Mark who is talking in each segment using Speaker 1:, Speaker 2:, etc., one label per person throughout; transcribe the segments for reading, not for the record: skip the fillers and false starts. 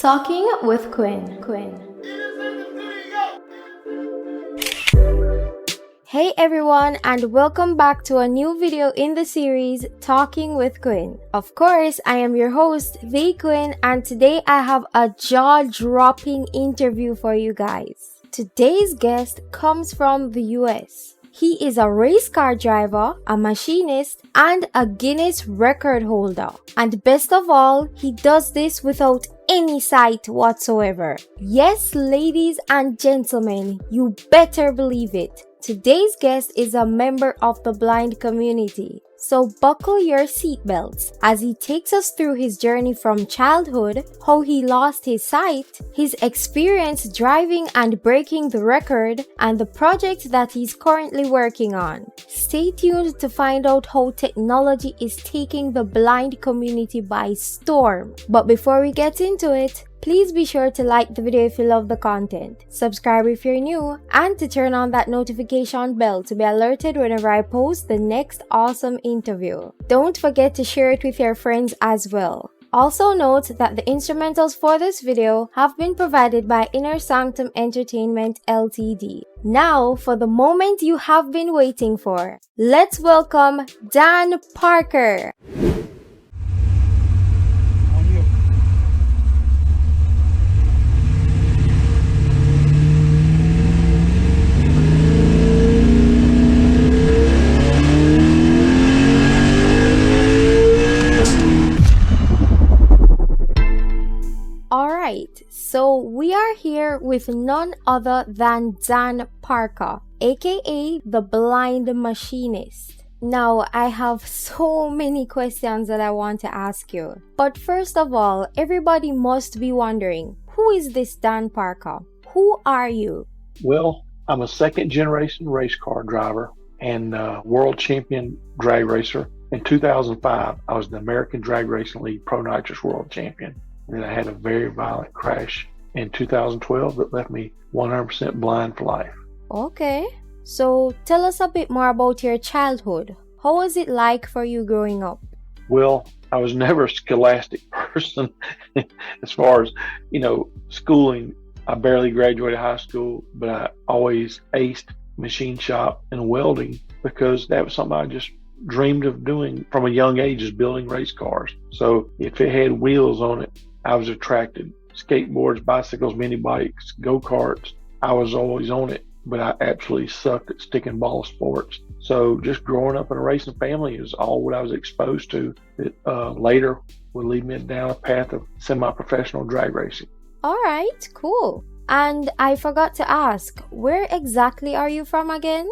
Speaker 1: Talking with Quinn. Hey everyone, and welcome back to a new video in the series Talking with Quinn. Of course, I am your host, the Quinn, and today I have a jaw-dropping interview for you guys. Today's guest comes from the US. He is a race car driver, a machinist, and a Guinness record holder. And best of all, he does this without any sight whatsoever. Yes, ladies and gentlemen, you better believe it. Today's guest is a member of the blind community. So buckle your seatbelts as he takes us through his journey from childhood, how he lost his sight, his experience driving and breaking the record, and the project that he's currently working on. Stay tuned to find out how technology is taking the blind community by storm. But before we get into it, please be sure to like the video if you love the content, subscribe if you're new, and to turn on that notification bell to be alerted whenever I post the next awesome interview. Don't forget to share it with your friends as well. Also note that the instrumentals for this video have been provided by Inner Sanctum Entertainment Ltd. Now for the moment you have been waiting for. Let's welcome Dan Parker. Alright, so we are here with none other than Dan Parker, aka the Blind Machinist. Now, I have so many questions that I want to ask you. But first of all, everybody must be wondering, who is this Dan Parker? Who are you?
Speaker 2: Well, I'm a second generation race car driver and world champion drag racer. In 2005, I was the American Drag Racing League Pro Nitrous World Champion. And I had a very violent crash in 2012 that left me 100% blind for life.
Speaker 1: Okay, so tell us a bit more about your childhood. How was it like for you growing up?
Speaker 2: Well, I was never a scholastic person as far as, schooling. I barely graduated high school, but I always aced machine shop and welding because that was something I just dreamed of doing from a young age, is building race cars. So if it had wheels on it, I was attracted. Skateboards, bicycles, mini bikes, go-karts, I was always on it, but I absolutely sucked at stick and ball sports. So just growing up in a racing family is all what I was exposed to that later would lead me down a path of semi-professional drag racing.
Speaker 1: All right, cool. And I forgot to ask, where exactly are you from again?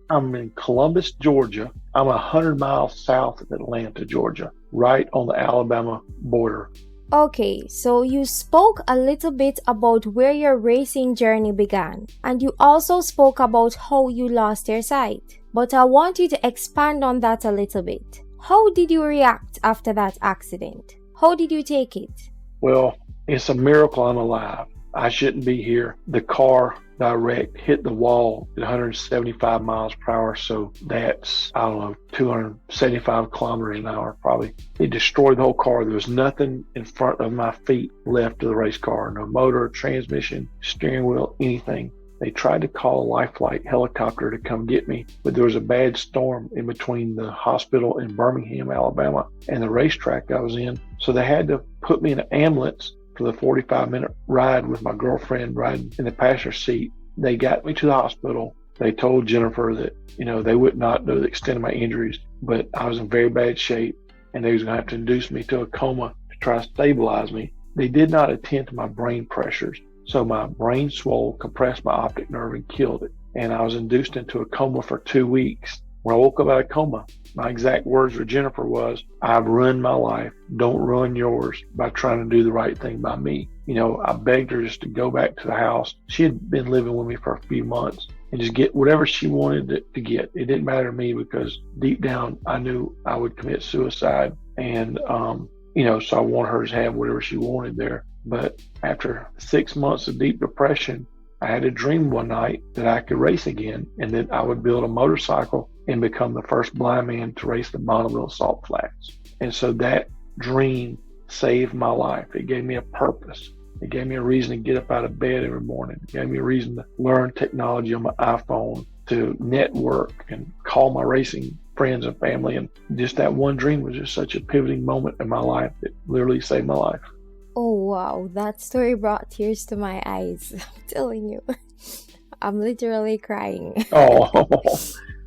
Speaker 2: I'm in Columbus, Georgia. I'm 100 miles south of Atlanta, Georgia, right on the Alabama border.
Speaker 1: Okay, so you spoke a little bit about where your racing journey began, and you also spoke about how you lost your sight. But I want you to expand on that a little bit. How did you react after that accident? How did you take it?
Speaker 2: Well, it's a miracle I'm alive. I shouldn't be here. The car direct hit the wall at 175 miles per hour. So that's, 275 kilometers an hour probably. It destroyed the whole car. There was nothing in front of my feet left of the race car. No motor, transmission, steering wheel, anything. They tried to call a life flight helicopter to come get me, but there was a bad storm in between the hospital in Birmingham, Alabama, and the racetrack I was in. So they had to put me in an ambulance for the 45-minute ride with my girlfriend riding in the passenger seat. They got me to the hospital. They told Jennifer that, they would not know the extent of my injuries, but I was in very bad shape and they was going to have to induce me to a coma to try to stabilize me. They did not attend to my brain pressures. So my brain swole, compressed my optic nerve and killed it. And I was induced into a coma for 2 weeks. When I woke up out of coma, my exact words with Jennifer was, "I've ruined my life. Don't ruin yours by trying to do the right thing by me." I begged her just to go back to the house. She had been living with me for a few months and just get whatever she wanted to get. It didn't matter to me because deep down I knew I would commit suicide. And, so I wanted her to have whatever she wanted there. But after 6 months of deep depression, I had a dream one night that I could race again and that I would build a motorcycle and become the first blind man to race the Bonneville Salt Flats. And so that dream saved my life. It gave me a purpose. It gave me a reason to get up out of bed every morning. It gave me a reason to learn technology on my iPhone, to network and call my racing friends and family. And just that one dream was just such a pivoting moment in my life that literally saved my life.
Speaker 1: Oh wow, that story brought tears to my eyes. I'm telling you. I'm literally crying.
Speaker 2: Oh.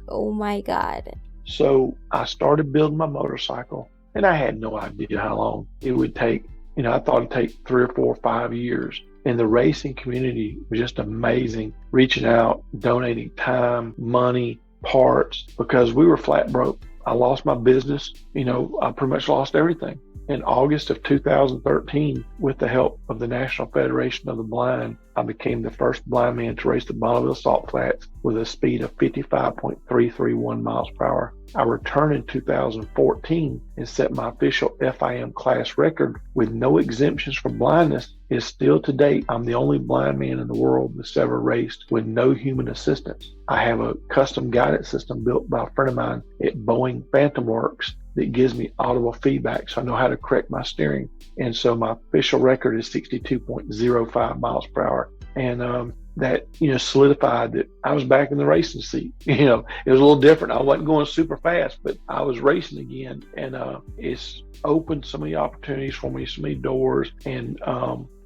Speaker 1: Oh my God.
Speaker 2: So I started building my motorcycle, and I had no idea how long it would take. I thought it'd take 3 or 4 or 5 years. And the racing community was just amazing, reaching out, donating time, money, parts, because we were flat broke. I lost my business. I pretty much lost everything. In August of 2013, with the help of the National Federation of the Blind, I became the first blind man to race the Bonneville Salt Flats with a speed of 55.331 miles per hour. I returned in 2014 and set my official FIM class record with no exemptions for blindness. Is still to date, I'm the only blind man in the world that's ever raced with no human assistance. I have a custom guidance system built by a friend of mine at Boeing Phantom Works that gives me audible feedback, so I know how to correct my steering. And so my official record is 62.05 miles per hour. And that, solidified that I was back in the racing seat. It was a little different. I wasn't going super fast, but I was racing again. And it's opened so many opportunities for me, so many doors. And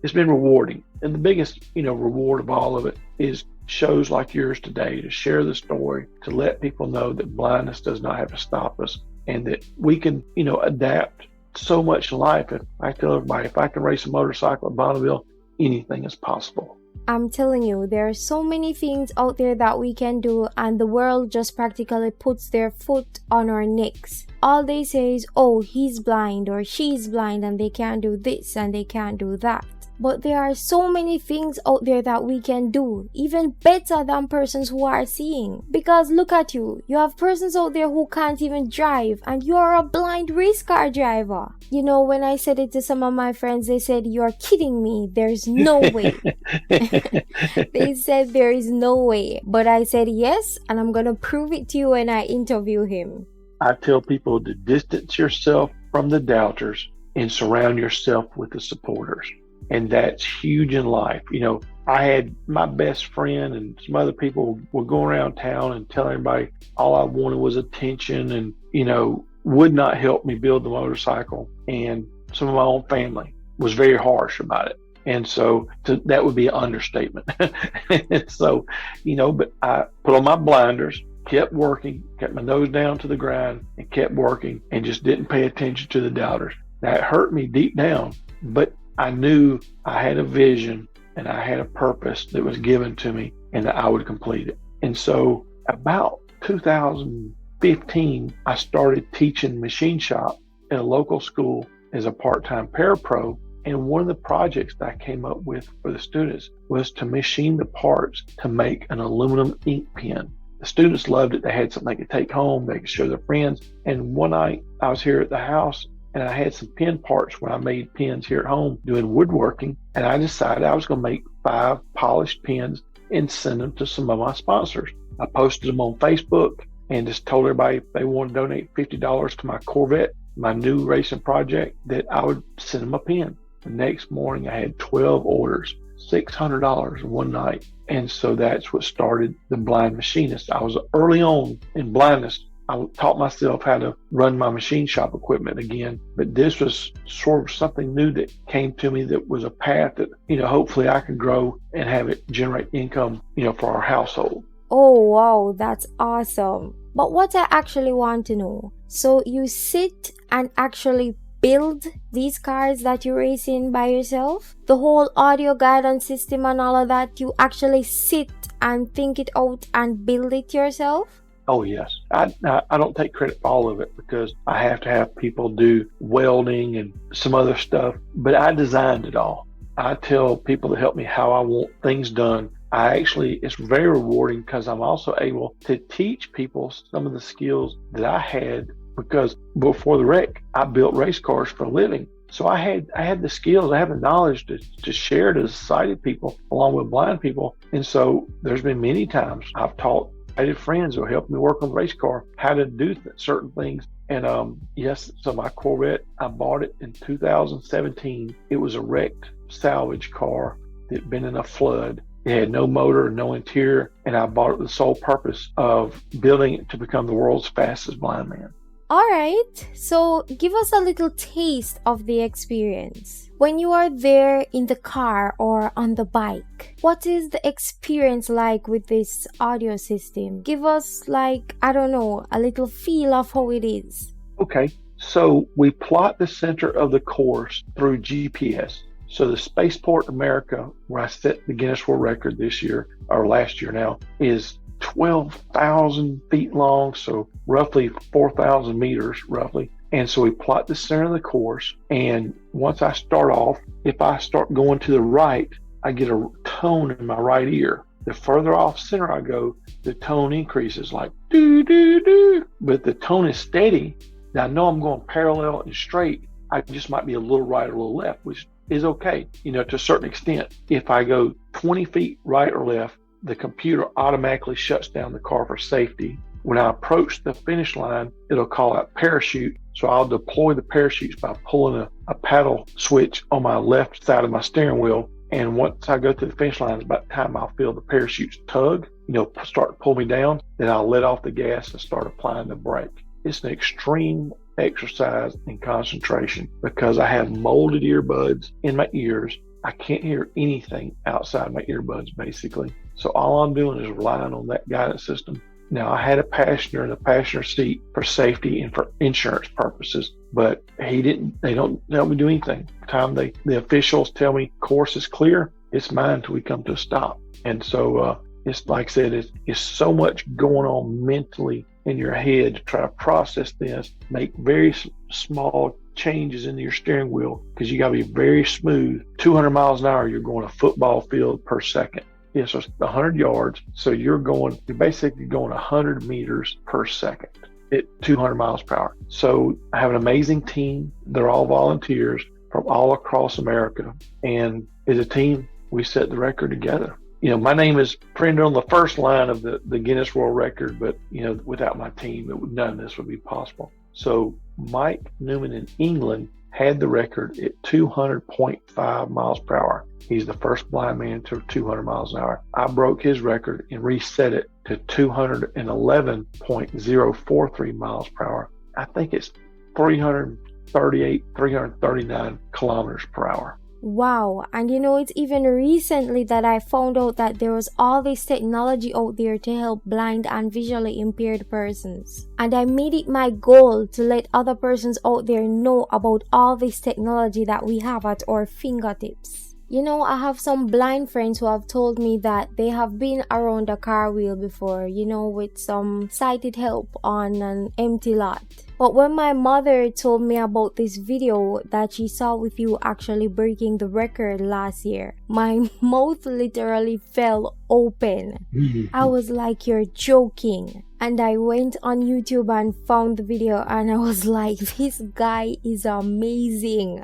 Speaker 2: it's been rewarding. And the biggest, reward of all of it is shows like yours today, to share the story, to let people know that blindness does not have to stop us, and that we can, adapt so much in life. And I tell everybody, if I can race a motorcycle at Bonneville, anything is possible.
Speaker 1: I'm telling you, there are so many things out there that we can do, and the world just practically puts their foot on our necks. All they say is, oh, he's blind or she's blind and they can't do this and they can't do that. But there are so many things out there that we can do, even better than persons who are seeing. Because look at you, you have persons out there who can't even drive, and you are a blind race car driver. When I said it to some of my friends, they said, you're kidding me, there's no way. They said there is no way. But I said yes, and I'm gonna prove it to you when I interview him.
Speaker 2: I tell people to distance yourself from the doubters and surround yourself with the supporters. And that's huge in life. I had my best friend and some other people would go around town and tell everybody all I wanted was attention, and, would not help me build the motorcycle. And some of my own family was very harsh about it. And so that would be an understatement. And so, but I put on my blinders, kept working, kept my nose down to the grind, and kept working, and just didn't pay attention to the doubters. That hurt me deep down, but I knew I had a vision and I had a purpose that was given to me, and that I would complete it. And so about 2015, I started teaching machine shop at a local school as a part-time parapro. And one of the projects that I came up with for the students was to machine the parts to make an aluminum ink pen. The students loved it. They had something they could take home, they could show their friends. And one night I was here at the house, and I had some pen parts when I made pens here at home doing woodworking. And I decided I was going to make 5 polished pens and send them to some of my sponsors. I posted them on Facebook and just told everybody if they want to donate $50 to my Corvette, my new racing project, that I would send them a pen. The next morning I had 12 orders, $600 in one night. And so that's what started the Blind Machinist. I was early on in blindness. I taught myself how to run my machine shop equipment again, but this was sort of something new that came to me that was a path that, hopefully I could grow and have it generate income, for our household.
Speaker 1: Oh, wow, that's awesome. But what I actually want to know, so you sit and actually build these cars that you race in by yourself? The whole audio guidance system and all of that, you actually sit and think it out and build it yourself?
Speaker 2: Oh, yes. I don't take credit for all of it because I have to have people do welding and some other stuff, but I designed it all. I tell people to help me how I want things done. It's very rewarding because I'm also able to teach people some of the skills that I had, because before the wreck, I built race cars for a living. So I had the skills, I have the knowledge to share to sighted people along with blind people. And so there's been many times I've taught sighted friends who helped me work on the race car how to do certain things And yes, so my Corvette, I bought it in 2017. It was a wrecked salvage car that had been in a flood. It had no motor, no interior, and I bought it with the sole purpose of building it to become the world's fastest blind man.
Speaker 1: All right, so give us a little taste of the experience. When you are there in the car or on the bike, what is the experience like with this audio system? Give us a little feel of how it is.
Speaker 2: Okay, so we plot the center of the course through GPS. So the Spaceport America, where I set the Guinness World Record this year, or last year now, is 12,000 feet long, so roughly 4,000 meters, roughly. And so we plot the center of the course, and once I start off, if I start going to the right, I get a tone in my right ear. The further off center I go, the tone increases, like doo doo doo. But the tone is steady. Now I know I'm going parallel and straight. I just might be a little right or a little left, which is okay, to a certain extent. If I go 20 feet right or left, the computer automatically shuts down the car for safety. When I approach the finish line, it'll call out parachute. So I'll deploy the parachutes by pulling a paddle switch on my left side of my steering wheel. And once I go to the finish line, it's about the time I'll feel the parachutes tug, start to pull me down. Then I'll let off the gas and start applying the brake. It's an extreme exercise in concentration because I have molded earbuds in my ears. I can't hear anything outside my earbuds, basically. So all I'm doing is relying on that guidance system. Now, I had a passenger in the passenger seat for safety and for insurance purposes, but they don't help me do anything. By the time the officials tell me course is clear, it's mine till we come to a stop. And so it's like I said, it's so much going on mentally in your head to try to process this, make very small changes in your steering wheel because you got to be very smooth. 200 miles an hour, you're going a football field per second. Yeah, so it's 100 yards. So you're basically going 100 meters per second at 200 miles per hour. So I have an amazing team. They're all volunteers from all across America. And as a team, we set the record together. My name is printed on the first line of the Guinness World Record, but, without my team, none of this would be possible. So Mike Newman in England had the record at 200.5 miles per hour. He's the first blind man to 200 miles an hour. I broke his record and reset it to 211.043 miles per hour. I think it's 339 kilometers per hour.
Speaker 1: Wow, and it's even recently that I found out that there was all this technology out there to help blind and visually impaired persons. And I made it my goal to let other persons out there know about all this technology that we have at our fingertips. I have some blind friends who have told me that they have been around a car wheel before, with some sighted help on an empty lot. But when my mother told me about this video that she saw with you actually breaking the record last year, my mouth literally fell open. I was like, you're joking. And I went on YouTube and found the video and I was like, this guy is amazing.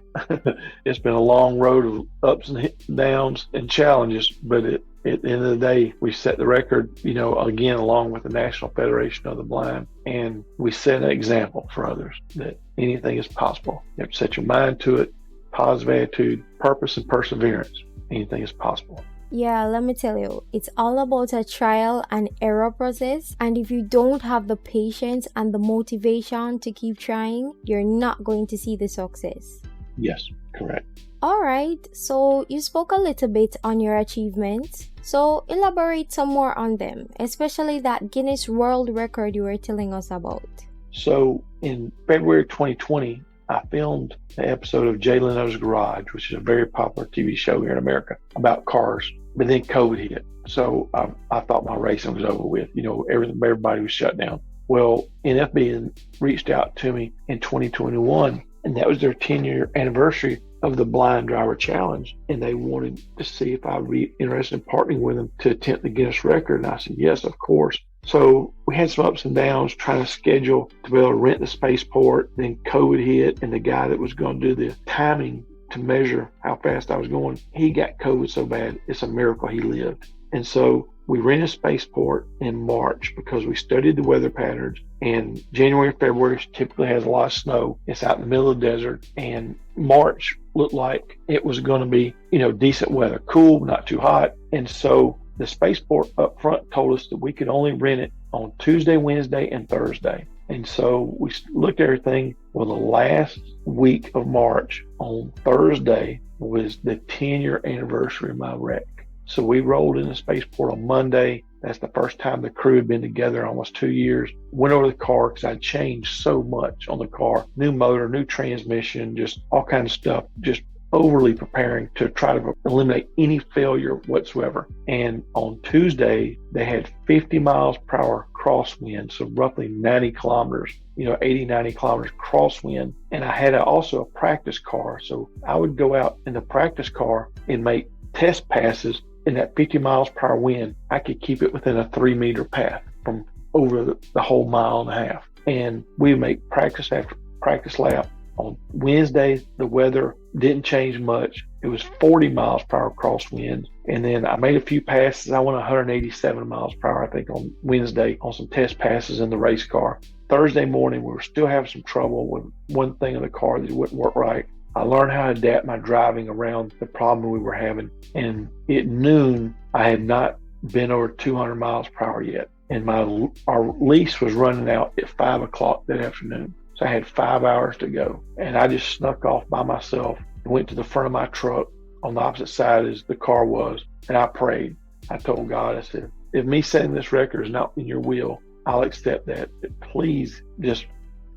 Speaker 2: It's been a long road of ups and downs and challenges, but at the end of the day, we set the record, again, along with the National Federation of the Blind, and we set an example for others that anything is possible. You have to set your mind to it, positive attitude, purpose, and perseverance. Anything is possible.
Speaker 1: Yeah, let me tell you, it's all about a trial and error process. And if you don't have the patience and the motivation to keep trying, you're not going to see the success.
Speaker 2: Yes, correct.
Speaker 1: All right, so you spoke a little bit on your achievements. So elaborate some more on them, especially that Guinness World Record you were telling us about.
Speaker 2: So in February 2020, I filmed the episode of Jay Leno's Garage, which is a very popular TV show here in America about cars. But then COVID hit. So I thought my racing was over with. Everybody was shut down. Well, NFB reached out to me in 2021, and that was their 10-year anniversary of the Blind Driver Challenge. And they wanted to see if I'd be interested in partnering with them to attempt the Guinness record. And I said, yes, of course. So we had some ups and downs trying to schedule to be able to rent the spaceport. Then COVID hit, and the guy that was going to do the timing to measure how fast I was going, he got COVID so bad, it's a miracle he lived. And so we rented a spaceport in March because we studied the weather patterns, and January, February typically has a lot of snow. It's out in the middle of the desert, and March looked like it was going to be, decent weather, cool, not too hot. And so the spaceport up front told us that we could only rent it on Tuesday, Wednesday, and Thursday. And so we looked at everything. Well, the last week of March on Thursday was the 10-year anniversary of my wreck. So we rolled in the spaceport on Monday. That's the first time the crew had been together in almost 2 years. Went over the car because I'd changed so much on the car. New motor, new transmission, just all kinds of stuff. Just overly preparing to try to eliminate any failure whatsoever. And on Tuesday, they had 50 miles per hour crosswind, so roughly 90 kilometers, 80, 90 kilometers crosswind. And I had also a practice car. So I would go out in the practice car and make test passes in that 50 miles per hour wind. I could keep it within a 3-meter path from over the whole mile and a half. And we would make practice after practice lap. On Wednesday, the weather didn't change much. It was 40 miles per hour crosswind. And then I made a few passes. I went 187 miles per hour, I think, on Wednesday on some test passes in the race car. Thursday morning, we were still having some trouble with one thing in the car that wouldn't work right. I learned how to adapt my driving around the problem we were having. And at noon, I had not been over 200 miles per hour yet. And our lease was running out at 5 o'clock that afternoon. So I had 5 hours to go. And I just snuck off by myself and went to the front of my truck on the opposite side as the car was. And I prayed. I told God, I said, if me setting this record is not in your will, I'll accept that. But please just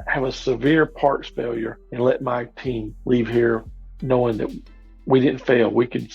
Speaker 2: have a severe parts failure and let my team leave here knowing that we didn't fail. We could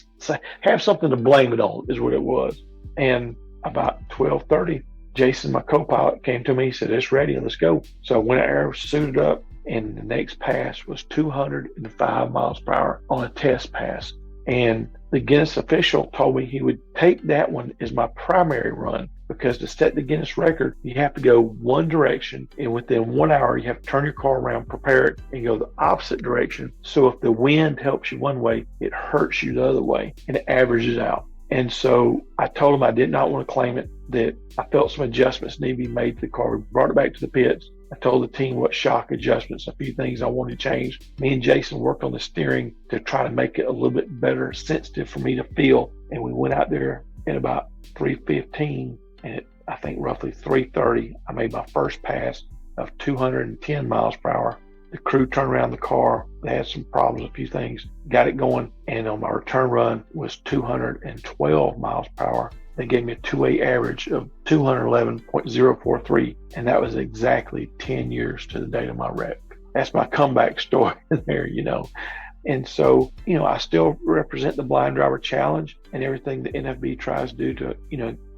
Speaker 2: have something to blame it on is what it was. And about 12:30, Jason, my co-pilot, came to me. He said, it's ready. Let's go. So I went out there, suited up, and the next pass was 205 miles per hour on a test pass. And the Guinness official told me he would take that one as my primary run because to set the Guinness record, you have to go one direction, and within 1 hour, you have to turn your car around, prepare it, and go the opposite direction. So if the wind helps you one way, it hurts you the other way, and it averages out. And so I told him I did not want to claim it, that I felt some adjustments need to be made to the car. We brought it back to the pits. I told the team what shock adjustments, a few things I wanted to change. Me and Jason worked on the steering to try to make it a little bit better, sensitive for me to feel. And we went out there at about 3:15, and at, I think roughly 3:30, I made my first pass of 210 miles per hour. The crew turned around the car. They had some problems, a few things, got it going. And on my return run was 212 miles per hour. They gave me a 2A average of 211.043. And that was exactly 10 years to the date of my wreck. That's my comeback story there, And so, I still represent the Blind Driver Challenge and everything the NFB tries to do to,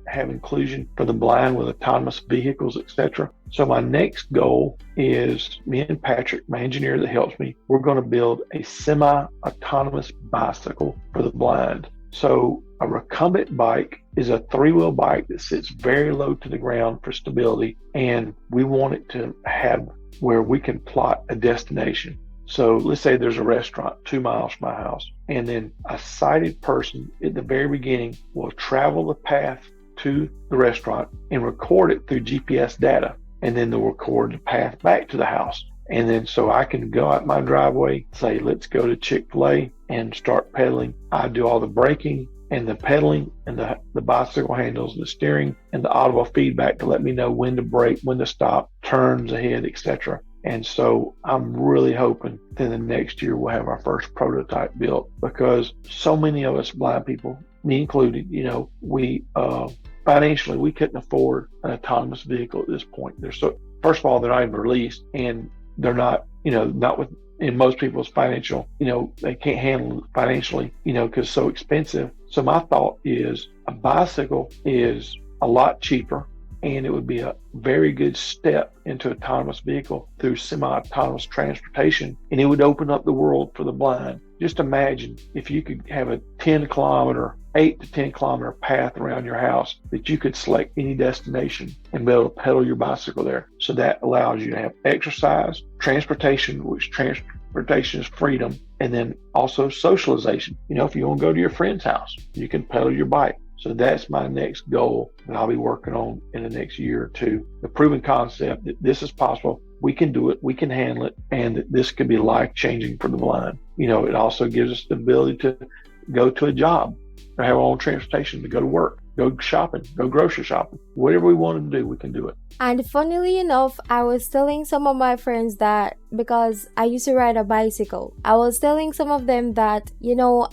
Speaker 2: have inclusion for the blind with autonomous vehicles, etc. So my next goal is me and Patrick, my engineer that helps me, we're going to build a semi-autonomous bicycle for the blind. So a recumbent bike is a 3-wheel bike that sits very low to the ground for stability, and we want it to have where we can plot a destination. So let's say there's a restaurant 2 miles from my house, and then a sighted person at the very beginning will travel the path to the restaurant and record it through GPS data, and then they'll record the path back to the house. And then so I can go out my driveway, say, let's go to Chick-fil-A and start pedaling. I do all the braking and the pedaling and the bicycle handles, the steering and the audible feedback to let me know when to brake, when to stop, turns ahead, etc. And so I'm really hoping that in the next year we'll have our first prototype built, because so many of us blind people, me included, we financially, we couldn't afford an autonomous vehicle at this point. First of all, they're not even released, and they're not, not in most people's financial, they can't handle it financially, because it's so expensive. So my thought is a bicycle is a lot cheaper, and it would be a very good step into autonomous vehicle through semi-autonomous transportation, and it would open up the world for the blind. Just imagine if you could have a 8 to 10 kilometer path around your house that you could select any destination and be able to pedal your bicycle there. So that allows you to have exercise, transportation, which transportation is freedom, and then also socialization. If you want to go to your friend's house, you can pedal your bike. So that's my next goal that I'll be working on in the next year or two. The proven concept that this is possible, we can do it, we can handle it, and that this could be life-changing for the blind. It also gives us the ability to go to a job or have our own transportation to go to work, go shopping, go grocery shopping. Whatever we want to do, we can do it.
Speaker 1: And funnily enough, I was telling some of my friends that, because I used to ride a bicycle, I was telling some of them that,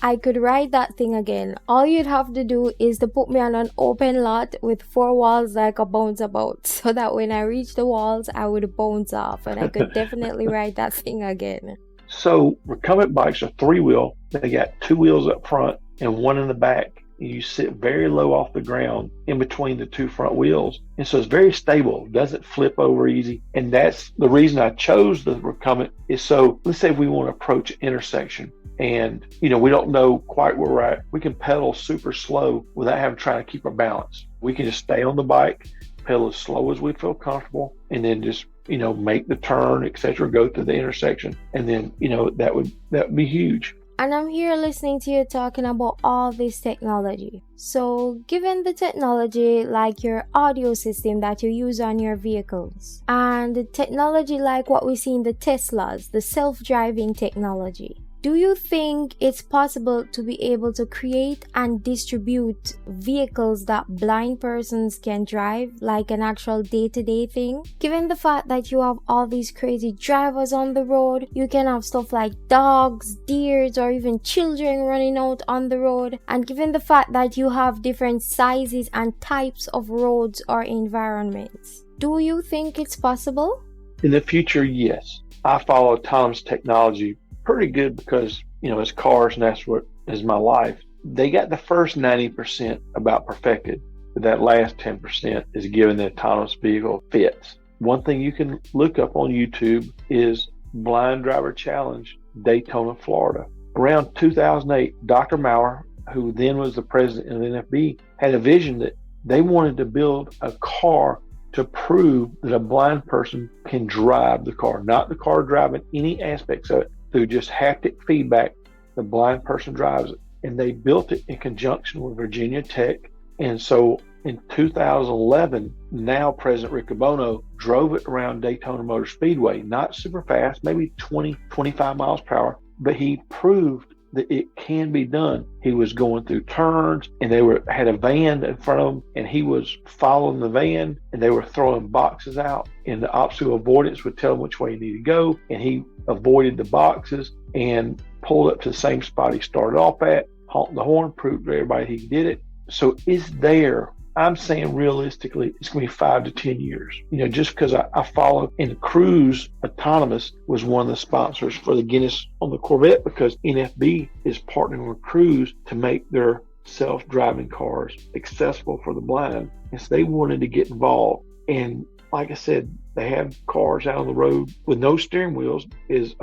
Speaker 1: I could ride that thing again. All you'd have to do is to put me on an open lot with 4 walls like a bounce about, so that when I reach the walls, I would bounce off and I could definitely ride that thing again.
Speaker 2: So recumbent bikes are 3-wheel. They got 2 wheels up front and 1 in the back. You sit very low off the ground in between the 2 front wheels. And so it's very stable, doesn't flip over easy. And that's the reason I chose the recumbent is so, let's say we want to approach an intersection and, we don't know quite where we're at. We can pedal super slow without having to try to keep our balance. We can just stay on the bike, pedal as slow as we feel comfortable, and then just, make the turn, etc., go through the intersection. And then, that would be huge.
Speaker 1: And I'm here listening to you talking about all this technology. So, given the technology like your audio system that you use on your vehicles, and the technology like what we see in the Teslas, the self-driving technology, do you think it's possible to be able to create and distribute vehicles that blind persons can drive, like an actual day-to-day thing? Given the fact that you have all these crazy drivers on the road, you can have stuff like dogs, deers, or even children running out on the road. And given the fact that you have different sizes and types of roads or environments, do you think it's possible?
Speaker 2: In the future, yes. I follow autonomous technology pretty good because, it's cars and that's what is my life. They got the first 90% about perfected, but that last 10% is giving the autonomous vehicle fits. One thing you can look up on YouTube is Blind Driver Challenge, Daytona, Florida. Around 2008, Dr. Maurer, who then was the president of the NFB, had a vision that they wanted to build a car to prove that a blind person can drive the car, not the car driving any aspects of it. Through just haptic feedback, the blind person drives it. And they built it in conjunction with Virginia Tech. And so in 2011, now President Rick Bono drove it around Daytona Motor Speedway, not super fast, maybe 20, 25 miles per hour, but he proved that it can be done. He was going through turns and they had a van in front of him and he was following the van and they were throwing boxes out and the obstacle avoidance would tell him which way he needed to go, and he avoided the boxes and pulled up to the same spot he started off at, honked the horn, proved to everybody he did it. So it's there. I'm saying realistically, it's going to be 5 to 10 years. Just because I follow, and Cruise Autonomous was one of the sponsors for the Guinness on the Corvette because NFB is partnering with Cruise to make their self-driving cars accessible for the blind. And so they wanted to get involved. And like I said, they have cars out on the road with no steering wheels, is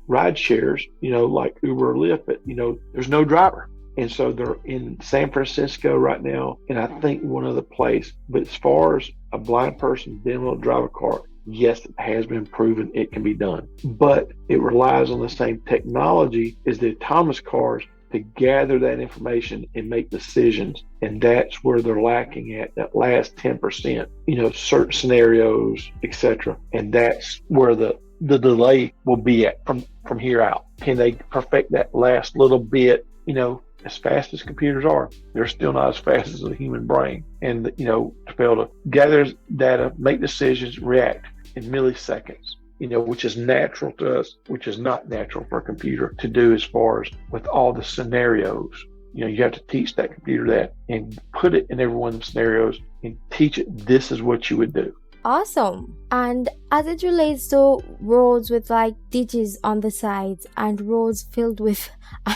Speaker 2: ride shares, like Uber or Lyft, but there's no driver. And so they're in San Francisco right now, and I think one other place. But as far as a blind person being able to drive a car, yes, it has been proven it can be done. But it relies on the same technology as the autonomous cars to gather that information and make decisions. And that's where they're lacking at, that last 10%, certain scenarios, etc. And that's where the delay will be at from here out. Can they perfect that last little bit, as fast as computers are, they're still not as fast as the human brain. And, to be able to gather data, make decisions, react in milliseconds, which is natural to us, which is not natural for a computer to do as far as with all the scenarios. You have to teach that computer that and put it in every one of the scenarios and teach it this is what you would do.
Speaker 1: Awesome. And as it relates to roads with like ditches on the sides and roads filled with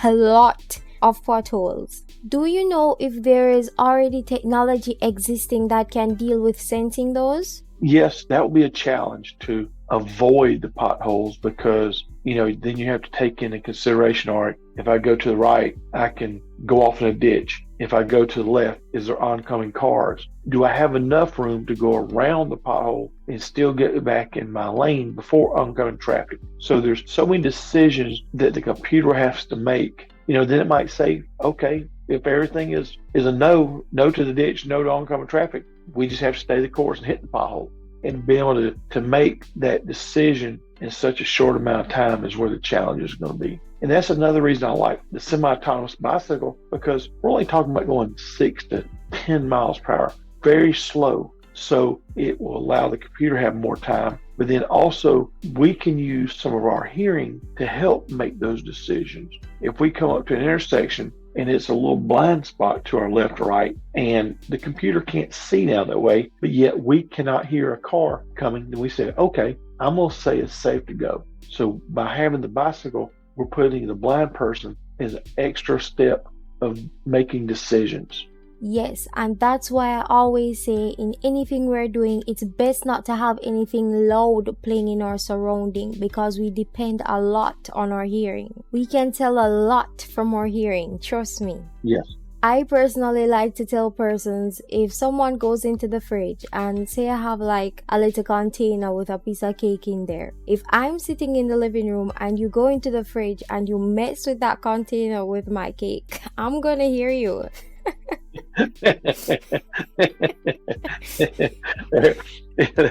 Speaker 1: a lot of potholes, do you know if there is already technology existing that can deal with sensing those?
Speaker 2: Yes, that will be a challenge to avoid the potholes because, then you have to take into consideration, all right, if I go to the right, I can go off in a ditch. If I go to the left, is there oncoming cars? Do I have enough room to go around the pothole and still get back in my lane before oncoming traffic? So there's so many decisions that the computer has to make. Then it might say, okay, if everything is a no to the ditch, no to oncoming traffic, we just have to stay the course and hit the pothole. And being able to make that decision in such a short amount of time is where the challenge is going to be. And that's another reason I like the semi-autonomous bicycle, because we're only talking about going 6 to 10 miles per hour, very slow. So it will allow the computer to have more time, but then also we can use some of our hearing to help make those decisions. If we come up to an intersection and it's a little blind spot to our left or right, and the computer can't see now that way, but yet we cannot hear a car coming, then we say, okay, I'm going to say it's safe to go. So by having the bicycle, we're putting the blind person as an extra step of making decisions.
Speaker 1: Yes, and that's why I always say in anything we're doing, it's best not to have anything loud playing in our surrounding, because we depend a lot on our hearing. We can tell a lot from our hearing, trust me.
Speaker 2: Yes.
Speaker 1: I personally like to tell persons, if someone goes into the fridge and say I have like a little container with a piece of cake in there, if I'm sitting in the living room and you go into the fridge and you mess with that container with my cake, I'm gonna hear you.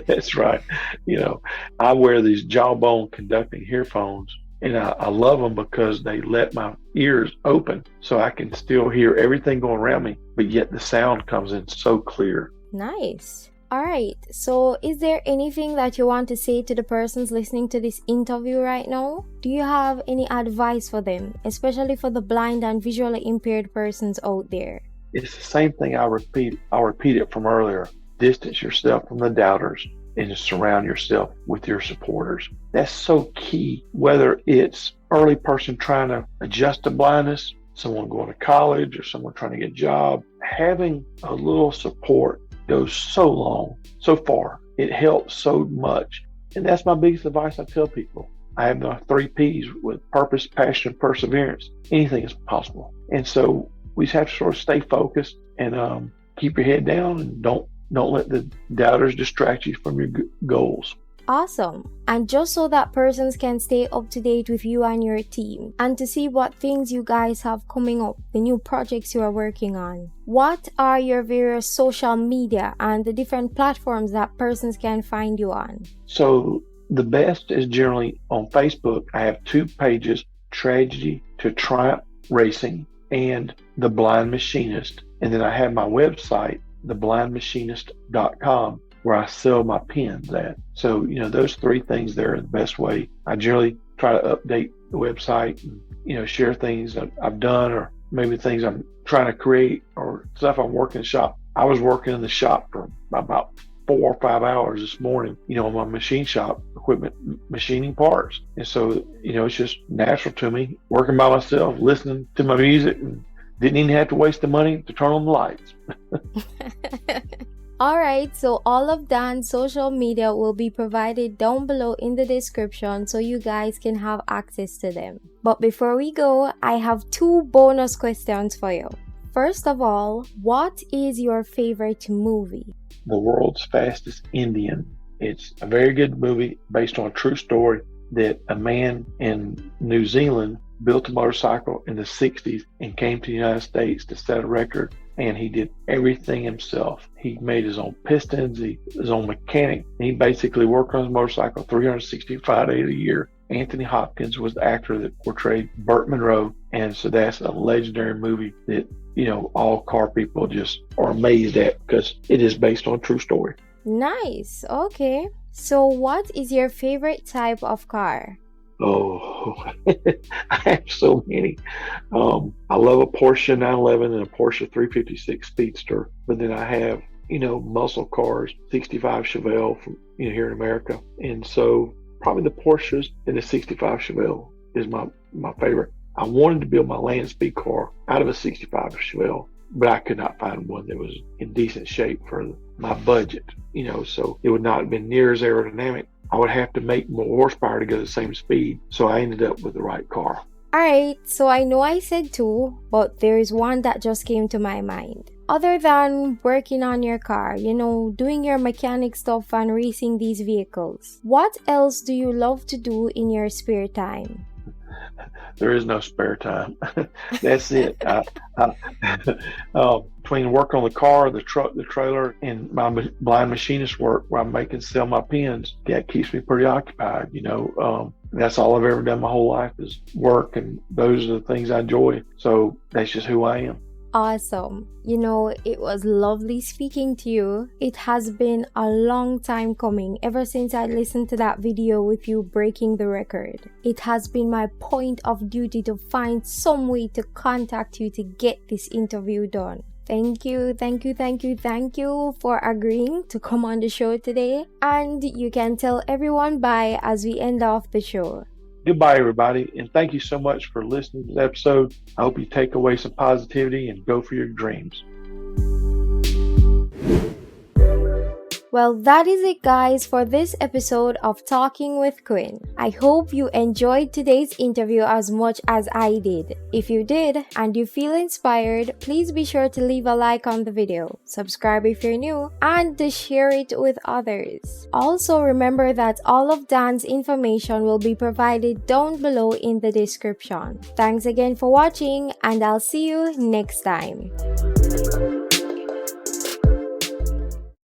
Speaker 2: That's right. I wear these jawbone conducting earphones, and I love them because they let my ears open so I can still hear everything going around me, but yet the sound comes in so clear.
Speaker 1: Nice. All right. So is there anything that you want to say to the persons listening to this interview right now? Do you have any advice for them, especially for the blind and visually impaired persons out there?
Speaker 2: It's the same thing I'll repeat it from earlier. Distance yourself from the doubters and surround yourself with your supporters. That's so key, whether it's early person trying to adjust to blindness, someone going to college, or someone trying to get a job. Having a little support goes so far. It helps so much. And that's my biggest advice I tell people. I have the 3 P's with purpose, passion, and perseverance. Anything is possible. And so we just have to sort of stay focused and keep your head down, and don't let the doubters distract you from your goals.
Speaker 1: Awesome. And just so that persons can stay up to date with you and your team, and to see what things you guys have coming up, the new projects you are working on, what are your various social media and the different platforms that persons can find you on?
Speaker 2: So the best is generally on Facebook. I have 2 pages, Tragedy to Triumph Racing and The Blind Machinist. And then I have my website, theblindmachinist.com, where I sell my pens at. So, those 3 things there are the best way. I generally try to update the website and, share things that I've done, or maybe things I'm trying to create, or stuff I'm working in the shop. I was working in the shop for about 4 or 5 hours this morning, on my machine shop equipment, machining parts. And so, it's just natural to me, working by myself, listening to my music, and didn't even have to waste the money to turn on the lights.
Speaker 1: All right, so all of Dan's social media will be provided down below in the description so you guys can have access to them. But before we go, I have 2 bonus questions for you. First of all, what is your favorite movie?
Speaker 2: The World's Fastest Indian. It's a very good movie based on a true story that a man in New Zealand built a motorcycle in the 60s and came to the United States to set a record, and he did everything himself. He made his own pistons, his own mechanic, and he basically worked on his motorcycle 365 days a year. Anthony Hopkins was the actor that portrayed Burt Monroe, and so that's a legendary movie that, all car people just are amazed at, because it is based on a true story.
Speaker 1: Nice. Okay. So what is your favorite type of car?
Speaker 2: Oh, I have so many. I love a Porsche 911 and a Porsche 356 Speedster. But then I have, muscle cars, 65 Chevelle from here in America. And so probably the Porsches and the 65 Chevelle is my favorite. I wanted to build my land speed car out of a 65 Chevelle, but I could not find one that was in decent shape for my budget, so it would not have been near as aerodynamic. I would have to make more horsepower to go the same speed. So I ended up with the right car.
Speaker 1: All right, so I know I said 2, but there is one that just came to my mind. Other than working on your car, doing your mechanic stuff and racing these vehicles, what else do you love to do in your spare time?
Speaker 2: There is no spare time. That's it. Between working on the car, the truck, the trailer, and my blind machinist work where I'm making sell my pens, that keeps me pretty occupied. That's all I've ever done my whole life is work, and those are the things I enjoy. So that's just who I am.
Speaker 1: Awesome. It was lovely speaking to you. It has been a long time coming ever since I listened to that video with you breaking the record. It has been my point of duty to find some way to contact you to get this interview done. Thank you for agreeing to come on the show today. And you can tell everyone bye as we end off the show.
Speaker 2: Goodbye, everybody, and thank you so much for listening to this episode. I hope you take away some positivity and go for your dreams.
Speaker 1: Well, that is it, guys, for this episode of Talking with Quinn. I hope you enjoyed today's interview as much as I did. If you did and you feel inspired, please be sure to leave a like on the video, subscribe if you're new, and to share it with others. Also, remember that all of Dan's information will be provided down below in the description. Thanks again for watching, and I'll see you next time.